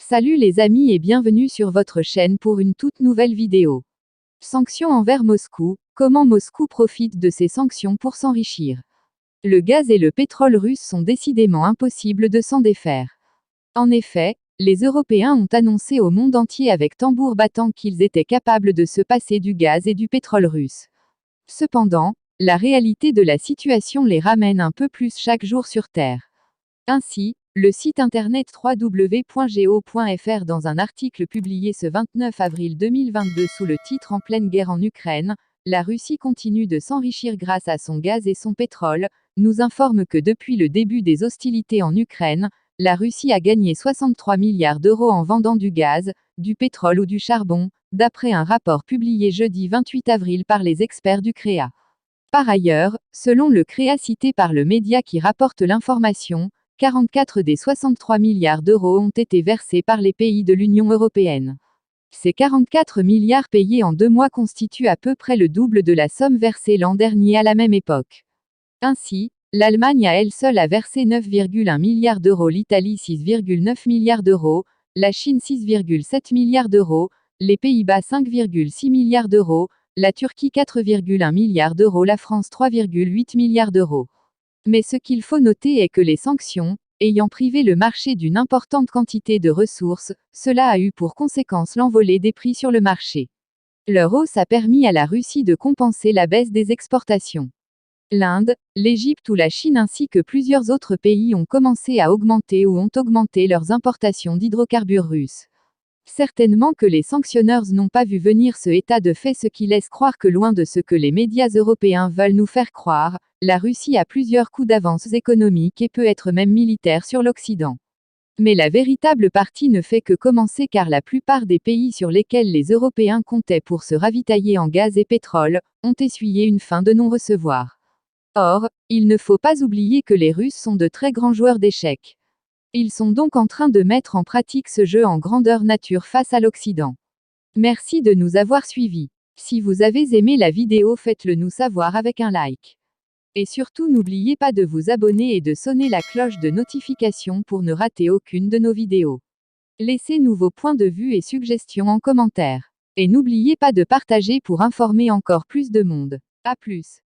Salut les amis et bienvenue sur votre chaîne pour une toute nouvelle vidéo. Sanctions envers Moscou, comment Moscou profite de ces sanctions pour s'enrichir. Le gaz et le pétrole russe sont décidément impossibles de s'en défaire. En effet, les Européens ont annoncé au monde entier avec tambour battant qu'ils étaient capables de se passer du gaz et du pétrole russe. Cependant, la réalité de la situation les ramène un peu plus chaque jour sur Terre. Ainsi, le site internet www.geo.fr dans un article publié ce 29 avril 2022 sous le titre En pleine guerre en Ukraine, la Russie continue de s'enrichir grâce à son gaz et son pétrole, nous informe que depuis le début des hostilités en Ukraine, la Russie a gagné 63 milliards d'euros en vendant du gaz, du pétrole ou du charbon, d'après un rapport publié jeudi 28 avril par les experts du CREA. Par ailleurs, selon le CREA cité par le média qui rapporte l'information, 44 des 63 milliards d'euros ont été versés par les pays de l'Union européenne. Ces 44 milliards payés en 2 mois constituent à peu près le double de la somme versée l'an dernier à la même époque. Ainsi, l'Allemagne à elle seule a versé 9,1 milliards d'euros, l'Italie 6,9 milliards d'euros, la Chine 6,7 milliards d'euros, les Pays-Bas 5,6 milliards d'euros, la Turquie 4,1 milliards d'euros, la France 3,8 milliards d'euros. Mais ce qu'il faut noter est que les sanctions, ayant privé le marché d'une importante quantité de ressources, cela a eu pour conséquence l'envolée des prix sur le marché. Leur hausse a permis à la Russie de compenser la baisse des exportations. L'Inde, l'Égypte ou la Chine ainsi que plusieurs autres pays ont commencé à augmenter ou ont augmenté leurs importations d'hydrocarbures russes. Certainement que les sanctionneurs n'ont pas vu venir ce état de fait, ce qui laisse croire que loin de ce que les médias européens veulent nous faire croire, la Russie a plusieurs coups d'avance économiques et peut être même militaire sur l'Occident. Mais la véritable partie ne fait que commencer car la plupart des pays sur lesquels les Européens comptaient pour se ravitailler en gaz et pétrole, ont essuyé une fin de non-recevoir. Or, il ne faut pas oublier que les Russes sont de très grands joueurs d'échecs. Ils sont donc en train de mettre en pratique ce jeu en grandeur nature face à l'Occident. Merci de nous avoir suivis. Si vous avez aimé la vidéo, faites-le nous savoir avec un like. Et surtout n'oubliez pas de vous abonner et de sonner la cloche de notification pour ne rater aucune de nos vidéos. Laissez-nous vos points de vue et suggestions en commentaire. Et n'oubliez pas de partager pour informer encore plus de monde. À plus.